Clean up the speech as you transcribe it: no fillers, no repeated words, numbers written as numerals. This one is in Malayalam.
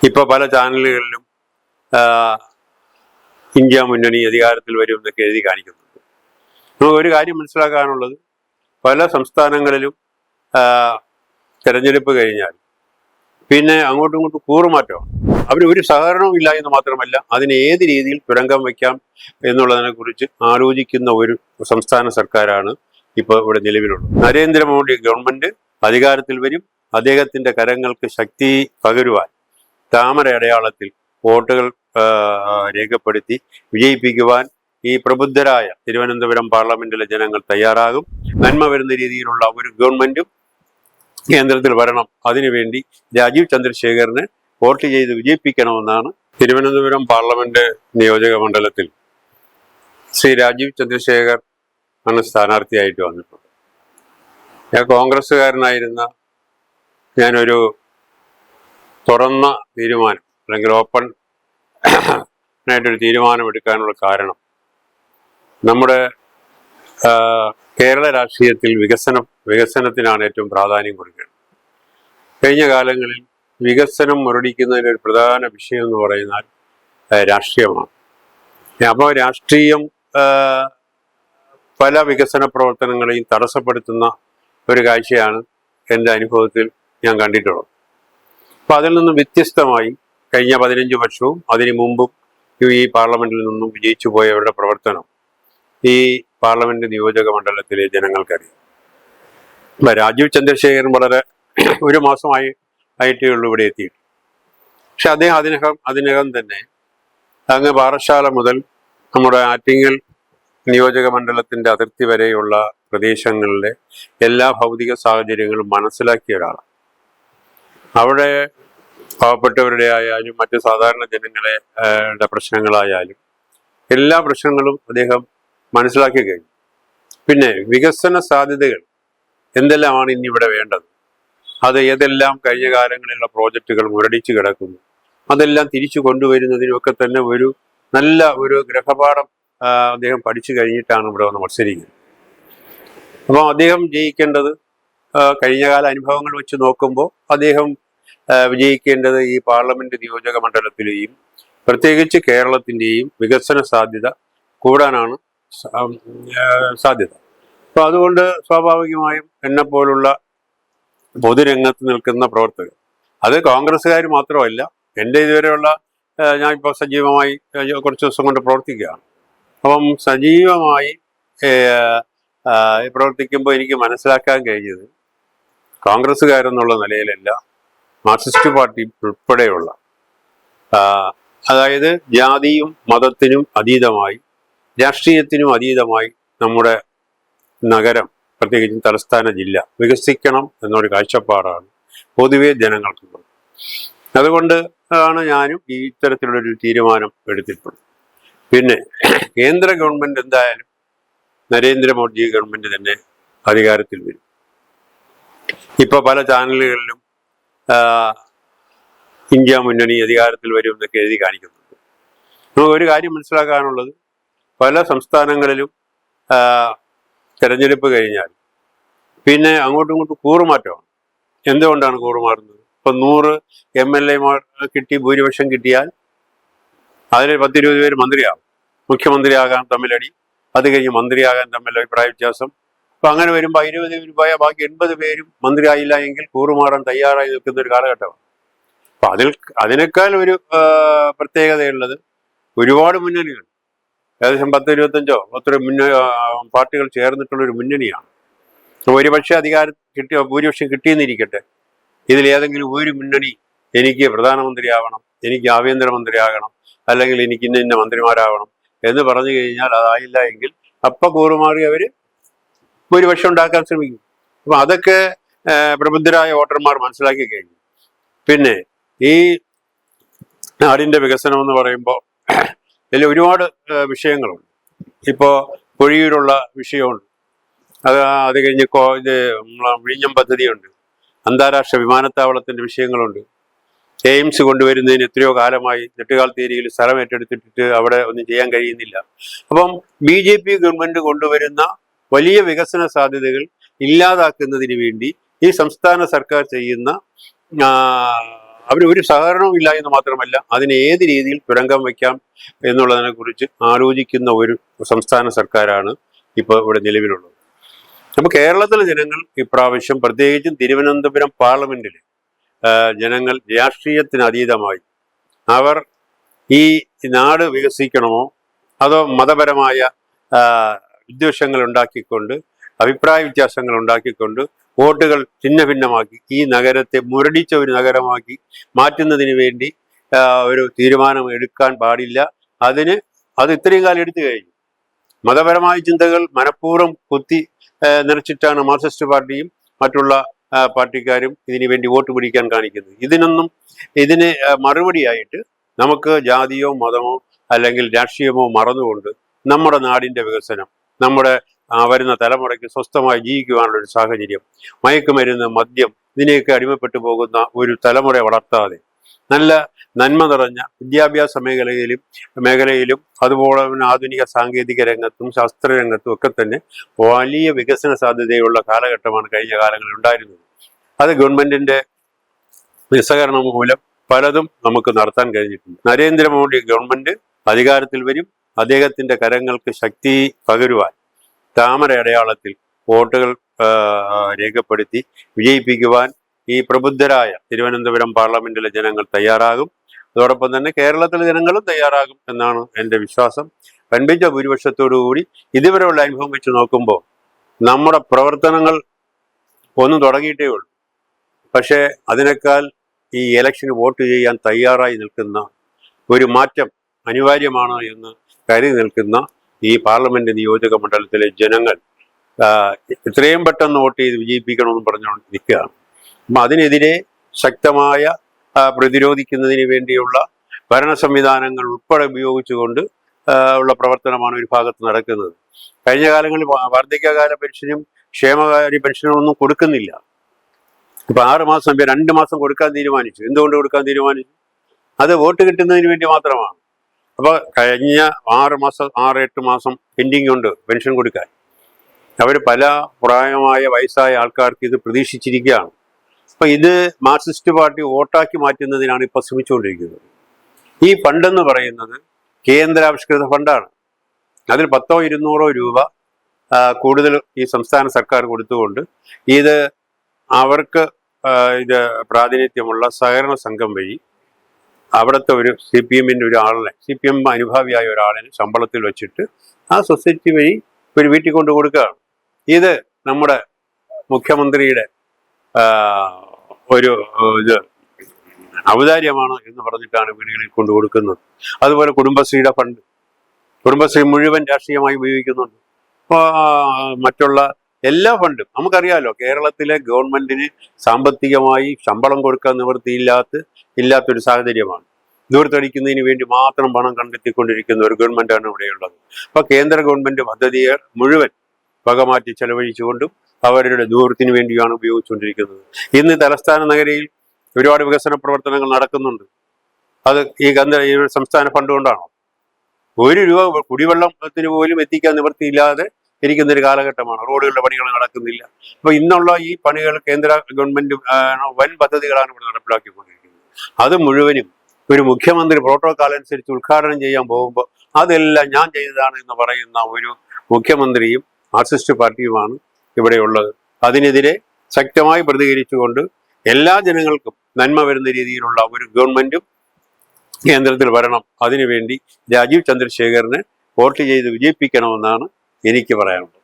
ഇപ്പോൾ പല ചാനലുകളിലും ഇന്ത്യ മുന്നണി അധികാരത്തിൽ വരും എന്നൊക്കെ എഴുതി കാണിക്കുന്നുണ്ട്. നമുക്ക് ഒരു കാര്യം മനസ്സിലാക്കാനുള്ളത്, പല സംസ്ഥാനങ്ങളിലും തെരഞ്ഞെടുപ്പ് കഴിഞ്ഞാൽ പിന്നെ അങ്ങോട്ടും ഇങ്ങോട്ടും കൂറുമാറ്റമാണ്. അവർ ഒരു സഹകരണവും ഇല്ല എന്ന് മാത്രമല്ല, അതിനെ ഏത് രീതിയിൽ തുരങ്കം വയ്ക്കാം എന്നുള്ളതിനെ കുറിച്ച് ആലോചിക്കുന്ന ഒരു സംസ്ഥാന സർക്കാരാണ് ഇപ്പോൾ ഇവിടെ നിലവിലുള്ളത്. നരേന്ദ്രമോദി ഗവൺമെന്റ് അധികാരത്തിൽ വരും. അദ്ദേഹത്തിന്റെ കരങ്ങൾക്ക് ശക്തി പകരുവാൻ താമര അടയാളത്തിൽ വോട്ടുകൾ രേഖപ്പെടുത്തി വിജയിപ്പിക്കുവാൻ ഈ പ്രബുദ്ധരായ തിരുവനന്തപുരം പാർലമെന്റിലെ ജനങ്ങൾ തയ്യാറാകും. നന്മ വരുന്ന രീതിയിലുള്ള ഒരു ഗവൺമെന്റും കേന്ദ്രത്തിൽ വരണം. അതിനുവേണ്ടി രാജീവ് ചന്ദ്രശേഖറിനെ വോട്ട് ചെയ്ത് വിജയിപ്പിക്കണമെന്നാണ്. തിരുവനന്തപുരം പാർലമെന്റ് നിയോജക മണ്ഡലത്തിൽ ശ്രീ രാജീവ് ചന്ദ്രശേഖർ ആണ് സ്ഥാനാർത്ഥിയായിട്ട് വന്നിട്ടുള്ളത്. ഞാൻ കോൺഗ്രസ്സുകാരനായിരുന്ന ഞാനൊരു തുറന്ന തീരുമാനം അല്ലെങ്കിൽ ഓപ്പൺ ആയിട്ടൊരു തീരുമാനം എടുക്കാനുള്ള കാരണം, നമ്മുടെ കേരള രാഷ്ട്രീയത്തിൽ വികസനത്തിനാണ് ഏറ്റവും പ്രാധാന്യം കൊടുക്കുന്നത്. കഴിഞ്ഞ കാലങ്ങളിൽ വികസനം മുരടിക്കുന്നതിന് ഒരു പ്രധാന വിഷയം എന്ന് പറയുന്നത് രാഷ്ട്രീയമാണ്. അപ്പോൾ രാഷ്ട്രീയം പല വികസന പ്രവർത്തനങ്ങളെയും തടസ്സപ്പെടുത്തുന്ന ഒരു കാഴ്ചയാണ് എൻ്റെ അനുഭവത്തിൽ ഞാൻ കണ്ടിട്ടുള്ളത്. അപ്പോൾ അതിൽ നിന്നും വ്യത്യസ്തമായി കഴിഞ്ഞ 15 വർഷവും അതിനു മുമ്പും ഈ പാർലമെന്റിൽ നിന്നും വിജയിച്ചു പോയവരുടെ പ്രവർത്തനം ഈ പാർലമെന്റ് നിയോജക മണ്ഡലത്തിലെ ജനങ്ങൾക്കറിയാം. രാജീവ് ചന്ദ്രശേഖരൻ വളരെ ഒരു മാസമായിട്ടേ ഉള്ളൂ ഇവിടെ എത്തിയിട്ട്. പക്ഷെ അദ്ദേഹം അതിനകം തന്നെ അങ്ങ് പാറശാല മുതൽ നമ്മുടെ ആറ്റിങ്ങൽ നിയോജക മണ്ഡലത്തിന്റെ അതിർത്തി വരെയുള്ള പ്രദേശങ്ങളിലെ എല്ലാ ഭൗതിക സാഹചര്യങ്ങളും മനസ്സിലാക്കിയ ഒരാളാണ്. അവിടെ പാവപ്പെട്ടവരുടെ ആയാലും മറ്റ് സാധാരണ ജനങ്ങളെ പ്രശ്നങ്ങളായാലും എല്ലാ പ്രശ്നങ്ങളും അദ്ദേഹം മനസ്സിലാക്കി കഴിഞ്ഞു. പിന്നെ വികസന സാധ്യതകൾ എന്തെല്ലാമാണ് ഇനി ഇവിടെ വേണ്ടത്, അത് ഏതെല്ലാം കഴിഞ്ഞ കാലങ്ങളിലുള്ള പ്രോജക്റ്റുകൾ മുരടിച്ചു കിടക്കുന്നു, അതെല്ലാം തിരിച്ചു കൊണ്ടുവരുന്നതിനുമൊക്കെ തന്നെ ഒരു നല്ല ഒരു ഗ്രഹപാഠം അദ്ദേഹം പഠിച്ചു കഴിഞ്ഞിട്ടാണ് ഇവിടെ വന്ന് മത്സരിക്കുന്നത്. അപ്പോൾ അദ്ദേഹം ജയിക്കേണ്ടത്, കഴിഞ്ഞകാല അനുഭവങ്ങൾ വെച്ച് നോക്കുമ്പോൾ അദ്ദേഹം വിജയിക്കേണ്ടത് ഈ പാർലമെന്റ് നിയോജക മണ്ഡലത്തിലെയും പ്രത്യേകിച്ച് കേരളത്തിൻ്റെയും വികസന സാധ്യത കൂടാനാണ് സാധ്യത. അപ്പോൾ അതുകൊണ്ട് സ്വാഭാവികമായും എന്നെപ്പോലുള്ള പൊതുരംഗത്ത് നിൽക്കുന്ന പ്രവർത്തകർ, അത് കോൺഗ്രസ്സുകാർ മാത്രമല്ല, എൻ്റെ ഇതുവരെയുള്ള ഞാനിപ്പോൾ സജീവമായി കുറച്ച് ദിവസം കൊണ്ട് പ്രവർത്തിക്കുകയാണ്. അപ്പം സജീവമായി പ്രവർത്തിക്കുമ്പോൾ എനിക്ക് മനസ്സിലാക്കാൻ കഴിഞ്ഞത്, കോൺഗ്രസ്സുകാരെന്നുള്ള നിലയിലല്ല, മാർക്സിസ്റ്റ് പാർട്ടി ഉൾപ്പെടെയുള്ള, അതായത് ജാതിയും മതത്തിനും അതീതമായി രാഷ്ട്രീയത്തിനും അതീതമായി നമ്മുടെ നഗരം, പ്രത്യേകിച്ചും തലസ്ഥാന ജില്ല വികസിക്കണം എന്നൊരു കാഴ്ചപ്പാടാണ് പൊതുവെ ജനങ്ങൾക്കുള്ളത്. അതുകൊണ്ട് ആണ് ഞാനും ഈ ഇത്തരത്തിലുള്ളൊരു തീരുമാനം എടുത്തിട്ടുള്ളത്. പിന്നെ കേന്ദ്ര ഗവൺമെന്റ് എന്തായാലും നരേന്ദ്രമോദി ഗവൺമെന്റ് തന്നെ അധികാരത്തിൽ വരും. ഇപ്പൊ പല ചാനലുകളിലും ഇന്ത്യ മുന്നണി അധികാരത്തിൽ വരും എന്നൊക്കെ എഴുതി കാണിക്കുന്നുണ്ട്. നമുക്ക് ഒരു കാര്യം മനസ്സിലാക്കാനുള്ളത്, പല സംസ്ഥാനങ്ങളിലും തെരഞ്ഞെടുപ്പ് കഴിഞ്ഞാൽ പിന്നെ അങ്ങോട്ടും ഇങ്ങോട്ടും കൂറുമാറ്റമാണ്. എന്തുകൊണ്ടാണ് കൂറുമാറുന്നത്? ഇപ്പം 100 MLA-മാർ ഭൂരിപക്ഷം കിട്ടിയാൽ അതിൽ 10-20 പേര് മന്ത്രിയാകും. മുഖ്യമന്ത്രിയാകാൻ തമ്മിലടി, അത് കഴിഞ്ഞ് മന്ത്രിയാകാൻ തമ്മിൽ അഭിപ്രായ വ്യത്യാസം. അപ്പം അങ്ങനെ വരുമ്പോൾ 20 പേര് പോയാൽ ബാക്കി 80 പേരും മന്ത്രിയായില്ല എങ്കിൽ കൂറുമാറാൻ തയ്യാറായി നിൽക്കുന്ന ഒരു കാലഘട്ടമാണ്. അപ്പം അതിനേക്കാൾ ഒരു പ്രത്യേകതയുള്ളത്, ഒരുപാട് മുന്നണികൾ, ഏകദേശം 10-25 പാർട്ടികൾ ചേർന്നിട്ടുള്ളൊരു മുന്നണിയാണ്. ഒരുപക്ഷെ ഭൂരിപക്ഷം കിട്ടിയെന്നിരിക്കട്ടെ, ഇതിലേതെങ്കിലും ഒരു മുന്നണി എനിക്ക് പ്രധാനമന്ത്രിയാവണം, എനിക്ക് ആഭ്യന്തരമന്ത്രിയാകണം, അല്ലെങ്കിൽ എനിക്ക് ഇന്ന മന്ത്രിമാരാവണം എന്ന് പറഞ്ഞു കഴിഞ്ഞാൽ അതായില്ല എങ്കിൽ കൂറുമാറി അവർ ഭൂരിപക്ഷം ഉണ്ടാക്കാൻ ശ്രമിക്കും. അപ്പം അതൊക്കെ പ്രബുദ്ധരായ വോട്ടർമാർ മനസ്സിലാക്കി കഴിഞ്ഞു. പിന്നെ ഈ നാടിൻ്റെ വികസനം എന്ന് പറയുമ്പോൾ ഇതിൽ ഒരുപാട് വിഷയങ്ങളുണ്ട്. ഇപ്പോൾ പൊഴിയൂരുള്ള വിഷയമുണ്ട്, അത് കഴിഞ്ഞ് വിഴിഞ്ഞം പദ്ധതിയുണ്ട്, അന്താരാഷ്ട്ര വിമാനത്താവളത്തിൻ്റെ വിഷയങ്ങളുണ്ട്, എയിംസ് കൊണ്ടുവരുന്നതിന് എത്രയോ കാലമായി നെട്ടുകാൽത്തേരിയിൽ സ്ഥലം ഏറ്റെടുത്തിട്ട് അവിടെ ഒന്നും ചെയ്യാൻ കഴിയുന്നില്ല. അപ്പം BJP ഗവൺമെന്റ് കൊണ്ടുവരുന്ന വലിയ വികസന സാധ്യതകൾ ഇല്ലാതാക്കുന്നതിന് വേണ്ടി ഈ സംസ്ഥാന സർക്കാർ ചെയ്യുന്ന അവർ ഒരു സഹകരണവും ഇല്ല എന്ന് മാത്രമല്ല, അതിനെ ഏത് രീതിയിൽ തുരങ്കം വയ്ക്കാം എന്നുള്ളതിനെ കുറിച്ച് ആലോചിക്കുന്ന ഒരു സംസ്ഥാന സർക്കാരാണ് ഇപ്പോൾ ഇവിടെ നിലവിലുള്ളത്. അപ്പോൾ കേരളത്തിലെ ജനങ്ങൾ ഇപ്രാവശ്യം, പ്രത്യേകിച്ചും തിരുവനന്തപുരം പാർലമെന്റിൽ ജനങ്ങൾ രാഷ്ട്രീയത്തിന് അതീതമായി അവർ ഈ നാട് വികസിക്കണമോ അതോ മതപരമായ വിദ്വേഷങ്ങൾ ഉണ്ടാക്കിക്കൊണ്ട്, അഭിപ്രായ വ്യത്യാസങ്ങൾ ഉണ്ടാക്കിക്കൊണ്ട് വോട്ടുകൾ ഛിന്ന ഭിന്നമാക്കി ഈ നഗരത്തെ മുരടിച്ച ഒരു നഗരമാക്കി മാറ്റുന്നതിന് വേണ്ടി ഒരു തീരുമാനം എടുക്കാൻ പാടില്ല. അത് ഇത്രയും കാലം എടുത്തു കഴിഞ്ഞു. മതപരമായ ചിന്തകൾ മനഃപൂർവ്വം കുത്തി നിറച്ചിട്ടാണ് മാർക്സിസ്റ്റ് പാർട്ടിയും മറ്റുള്ള പാർട്ടിക്കാരും ഇതിനു വേണ്ടി വോട്ട് പിടിക്കാൻ കാണിക്കുന്നത്. ഇതിന് മറുപടിയായിട്ട് നമുക്ക് ജാതിയോ മതമോ അല്ലെങ്കിൽ രാഷ്ട്രീയമോ മറന്നുകൊണ്ട് നമ്മുടെ നാടിന്റെ വികസനം, നമ്മുടെ വരുന്ന തലമുറയ്ക്ക് സ്വസ്ഥമായി ജീവിക്കുവാനുള്ള ഒരു സാഹചര്യം, മയക്കുമരുന്ന്, മദ്യം ഇതിനെയൊക്കെ അടിമപ്പെട്ടു പോകുന്ന ഒരു തലമുറയെ വളർത്താതെ നല്ല നന്മ നിറഞ്ഞ വിദ്യാഭ്യാസ മേഖലയിലും അതുപോലെ തന്നെ ആധുനിക സാങ്കേതിക രംഗത്തും ശാസ്ത്രരംഗത്തും ഒക്കെ തന്നെ വലിയ വികസന സാധ്യതയുള്ള കാലഘട്ടമാണ് കഴിഞ്ഞ കാലങ്ങളിൽ ഉണ്ടായിരുന്നത്. അത് ഗവൺമെന്റിന്റെ നിസ്സഹകരണം മൂലം പലതും നമുക്ക് നടത്താൻ കഴിഞ്ഞിട്ടുണ്ട്. നരേന്ദ്രമോദി ഗവൺമെന്റ് അധികാരത്തിൽ വരും. അദ്ദേഹത്തിന്റെ കരങ്ങൾക്ക് ശക്തി പകരുവാൻ താമര അടയാളത്തിൽ വോട്ടുകൾ രേഖപ്പെടുത്തി വിജയിപ്പിക്കുവാൻ ഈ പ്രബുദ്ധരായ തിരുവനന്തപുരം പാർലമെന്റിലെ ജനങ്ങൾ തയ്യാറാകും. അതോടൊപ്പം തന്നെ കേരളത്തിലെ ജനങ്ങളും തയ്യാറാകും എന്നാണ് എൻ്റെ വിശ്വാസം. വൻപിച്ച ഭൂരിപക്ഷത്തോടുകൂടി ഇതുവരെയുള്ള അനുഭവം വെച്ച് നോക്കുമ്പോൾ നമ്മുടെ പ്രവർത്തനങ്ങൾ ഒന്നും തുടങ്ങിയിട്ടേ ഉള്ളൂ. പക്ഷേ അതിനേക്കാൾ ഈ ഇലക്ഷന് വോട്ട് ചെയ്യാൻ തയ്യാറായി നിൽക്കുന്ന ഒരു മാറ്റം അനിവാര്യമാണ് എന്ന് കരുതി നിൽക്കുന്ന ഈ പാർലമെന്റ് നിയോജക മണ്ഡലത്തിലെ ജനങ്ങൾ എത്രയും പെട്ടെന്ന് വോട്ട് ചെയ്ത് വിജയിപ്പിക്കണമെന്ന് പറഞ്ഞുകൊണ്ട് നിൽക്കുകയാണ്. അപ്പം അതിനെതിരെ ശക്തമായ പ്രതിരോധിക്കുന്നതിന് വേണ്ടിയുള്ള ഭരണ സംവിധാനങ്ങൾ ഉൾപ്പെടെ ഉപയോഗിച്ചുകൊണ്ട് ഉള്ള പ്രവർത്തനമാണ് ഒരു ഭാഗത്ത് നടക്കുന്നത്. കഴിഞ്ഞ കാലങ്ങളിൽ വാർദ്ധക്യകാല പെൻഷനും ക്ഷേമകാര്യ പെൻഷനും ഒന്നും കൊടുക്കുന്നില്ല. ഇപ്പൊ 6 മാസം 2 മാസം കൊടുക്കാൻ തീരുമാനിച്ചു. എന്തുകൊണ്ട് കൊടുക്കാൻ തീരുമാനിച്ചു? അത് വോട്ട് കിട്ടുന്നതിന് വേണ്ടി മാത്രമാണ്. അപ്പൊ കഴിഞ്ഞ 6-8 മാസം പെൻഡിങ് ഉണ്ട് പെൻഷൻ കൊടുക്കാൻ. അവർ പല പ്രായമായ വയസ്സായ ആൾക്കാർക്ക് ഇത് പ്രതീക്ഷിച്ചിരിക്കുകയാണ്. അപ്പൊ ഇത് മാർക്സിസ്റ്റ് പാർട്ടി വോട്ടാക്കി മാറ്റുന്നതിനാണ് ഇപ്പൊ ശ്രമിച്ചുകൊണ്ടിരിക്കുന്നത്. ഈ ഫണ്ടെന്ന് പറയുന്നത് കേന്ദ്രാവിഷ്കൃത ഫണ്ടാണ്. അതിൽ 100-200 രൂപ കൂടുതൽ ഈ സംസ്ഥാന സർക്കാർ കൊടുത്തുകൊണ്ട് ഇത് അവർക്ക് ഇത് പ്രാതിനിധ്യമുള്ള സഹകരണ സംഘം വഴി അവിടുത്തെ ഒരു CPM-ന്റെ ഒരാളിനെ, CPM അനുഭാവിയായ ഒരാളിനെ ശമ്പളത്തിൽ വെച്ചിട്ട് ആ സൊസൈറ്റി വഴി ഒരു വീട്ടിൽ കൊണ്ട് കൊടുക്കുകയാണ്. ഇത് നമ്മുടെ മുഖ്യമന്ത്രിയുടെ ഒരു ഇത് ഔദാര്യമാണ് എന്ന് പറഞ്ഞിട്ടാണ് വീടുകളിൽ കൊണ്ടു കൊടുക്കുന്നത്. അതുപോലെ കുടുംബശ്രീയുടെ ഫണ്ട്, കുടുംബശ്രീ മുഴുവൻ രാഷ്ട്രീയമായി ഉപയോഗിക്കുന്നുണ്ട്. മറ്റുള്ള എല്ലാ ഫണ്ടും നമുക്കറിയാലോ. കേരളത്തിലെ ഗവൺമെന്റിന് സാമ്പത്തികമായി ശമ്പളം കൊടുക്കാൻ ഇല്ലാത്തൊരു സാഹചര്യമാണ്. ദൂരത്തടിക്കുന്നതിന് വേണ്ടി മാത്രം പണം കണ്ടെത്തിക്കൊണ്ടിരിക്കുന്ന ഒരു ഗവൺമെന്റാണ് ഇവിടെയുള്ളത്. അപ്പൊ കേന്ദ്ര ഗവൺമെന്റ് പദ്ധതികൾ മുഴുവൻ വകമാറ്റി ചെലവഴിച്ചുകൊണ്ടും അവരുടെ ദൂരത്തിന് വേണ്ടിയാണ് ഉപയോഗിച്ചുകൊണ്ടിരിക്കുന്നത്. ഇന്ന് തലസ്ഥാന നഗരിയിൽ ഒരുപാട് വികസന പ്രവർത്തനങ്ങൾ നടക്കുന്നുണ്ട്. അത് ഈ സംസ്ഥാന ഫണ്ട് കൊണ്ടാണോ? 1 രൂപ കുടിവെള്ളത്തിന് പോലും എത്തിക്കാൻ നിവൃത്തിയില്ലാതെ ഇരിക്കുന്ന ഒരു കാലഘട്ടമാണ്. റോഡുകളുടെ പണികൾ നടക്കുന്നില്ല. അപ്പൊ ഇന്നുള്ള ഈ പണികൾ കേന്ദ്ര ഗവൺമെന്റ് വൻ പദ്ധതികളാണ് ഇവിടെ നടപ്പിലാക്കിക്കൊണ്ടിരിക്കുന്നത്. അത് മുഴുവനും ഒരു മുഖ്യമന്ത്രി പ്രോട്ടോകോൾ അനുസരിച്ച് ഉദ്ഘാടനം ചെയ്യാൻ പോകുമ്പോൾ അതെല്ലാം ഞാൻ ചെയ്തതാണ് എന്ന് പറയുന്ന ഒരു മുഖ്യമന്ത്രിയും മാർക്സിസ്റ്റ് പാർട്ടിയുമാണ് ഇവിടെയുള്ളത്. അതിനെതിരെ ശക്തമായി പ്രതികരിച്ചുകൊണ്ട് എല്ലാ ജനങ്ങൾക്കും നന്മ വരുന്ന രീതിയിലുള്ള ഒരു ഗവൺമെന്റും കേന്ദ്രത്തിൽ വരണം. അതിനുവേണ്ടി രാജീവ് ചന്ദ്രശേഖറിനെ വോട്ട് ചെയ്ത് വിജയിപ്പിക്കണമെന്നാണ് എനിക്ക് പറയാനുള്ളത്.